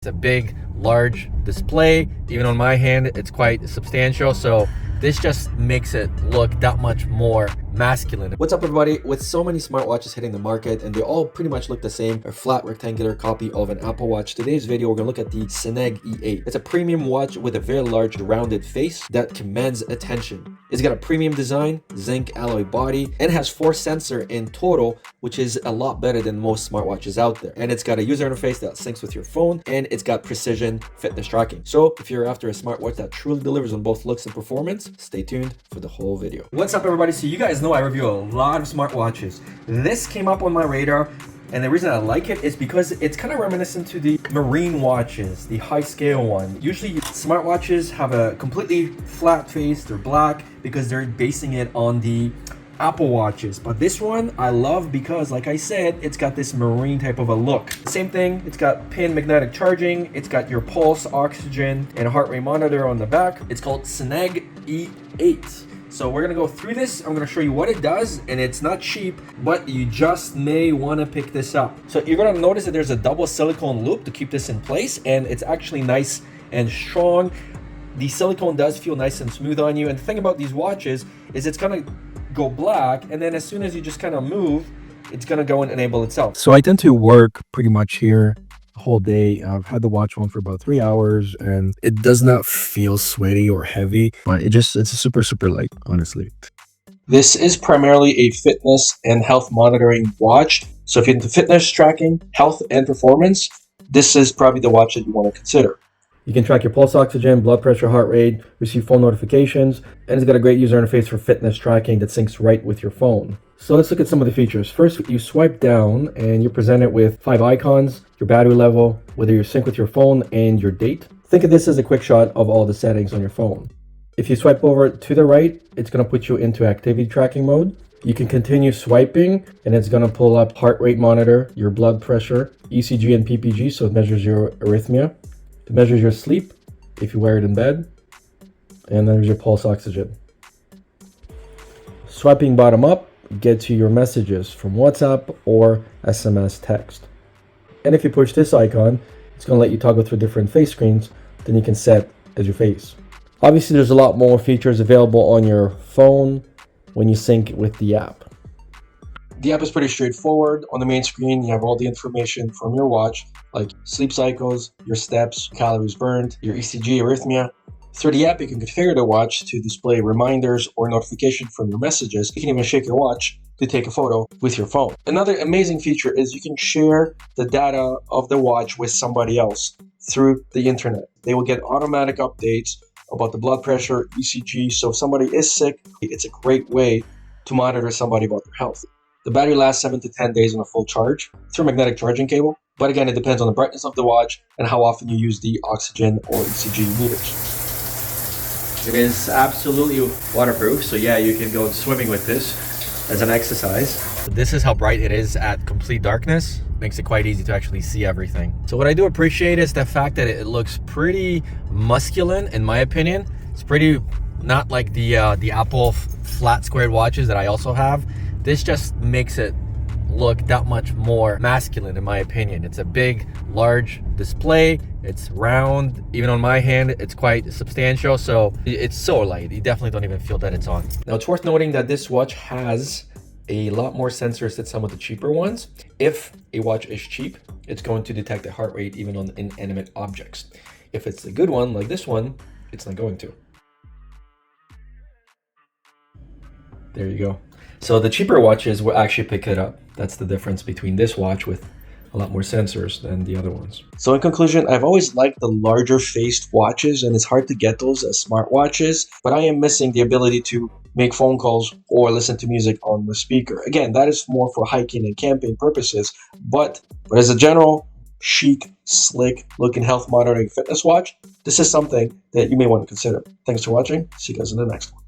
It's a big, large display. Even on my hand, it's quite substantial. So this just makes it look that much more masculine. What's up, everybody? With so many smartwatches hitting the market and they all pretty much look the same, a flat rectangular copy of an Apple Watch, today's video we're gonna look at the SANAG E8. It's a premium watch with a very large rounded face that commands attention. It's got a premium design, zinc alloy body, and has 4 sensors in total, which is a lot better than most smartwatches out there. And it's got a user interface that syncs with your phone, and it's got precision fitness tracking. So if you're after a smartwatch that truly delivers on both looks and performance, stay tuned for the whole video. What's up, everybody? So you guys know I review a lot of smartwatches. This came up on my radar, and the reason I like it is because it's kind of reminiscent to the marine watches, the high scale one. Usually smartwatches have a completely flat face, they're black because they're basing it on the Apple Watches. But this one I love because, like I said, it's got this marine type of a look. Same thing, it's got pin magnetic charging, it's got your pulse, oxygen, and a heart rate monitor on the back. It's called SANAG E8. So we're gonna go through this. I'm gonna show you what it does, and it's not cheap, but you just may wanna pick this up. So you're gonna notice that there's a double silicone loop to keep this in place, and it's actually nice and strong. The silicone does feel nice and smooth on you, and the thing about these watches is it's gonna go black, and then as soon as you just kind of move, it's gonna go and enable itself. So I tend to work pretty much here whole day. I've had the watch on for about 3 hours and it does not feel sweaty or heavy, but it's a super light, honestly. This is primarily a fitness and health monitoring watch. So if you're into fitness tracking, health and performance, this is probably the watch that you want to consider. You can track your pulse oxygen, blood pressure, heart rate, receive phone notifications, and it's got a great user interface for fitness tracking that syncs right with your phone. So let's look at some of the features. First, you swipe down and you're presented with 5 icons, your battery level, whether you sync with your phone, and your date. Think of this as a quick shot of all the settings on your phone. If you swipe over to the right, it's going to put you into activity tracking mode. You can continue swiping and it's going to pull up heart rate monitor, your blood pressure, ECG and PPG, so it measures your arrhythmia. It measures your sleep if you wear it in bed, and then there's your pulse oxygen. Swiping bottom up gets you your messages from WhatsApp or SMS text. And if you push this icon, it's going to let you toggle through different face screens, then you can set as your face. Obviously, there's a lot more features available on your phone when you sync with the app. The app is pretty straightforward. On the main screen, you have all the information from your watch, like sleep cycles, your steps, calories burned, your ECG, arrhythmia. Through the app, you can configure the watch to display reminders or notification from your messages. You can even shake your watch to take a photo with your phone. Another amazing feature is you can share the data of the watch with somebody else through the internet. They will get automatic updates about the blood pressure, ECG. So if somebody is sick, it's a great way to monitor somebody about their health. The battery lasts 7 to 10 days on a full charge through a magnetic charging cable. But again, it depends on the brightness of the watch and how often you use the oxygen or ECG meters. It is absolutely waterproof, so yeah, you can go swimming with this as an exercise. This is how bright it is at complete darkness. Makes it quite easy to actually see everything. So what I do appreciate is the fact that it looks pretty masculine, in my opinion. It's pretty not like the Apple flat squared watches that I also have. This just makes it look that much more masculine, in my opinion. It's a big, large display. It's round. Even on my hand, it's quite substantial. So it's so light. You definitely don't even feel that it's on. Now, it's worth noting that this watch has a lot more sensors than some of the cheaper ones. If a watch is cheap, it's going to detect the heart rate even on inanimate objects. If it's a good one, like this one, it's not going to. There you go. So the cheaper watches will actually pick it up. That's the difference between this watch with a lot more sensors than the other ones. So in conclusion, I've always liked the larger faced watches, and it's hard to get those as smartwatches, but I am missing the ability to make phone calls or listen to music on the speaker. Again, that is more for hiking and camping purposes, but as a general chic, slick looking health monitoring fitness watch, this is something that you may want to consider. Thanks for watching. See you guys in the next one.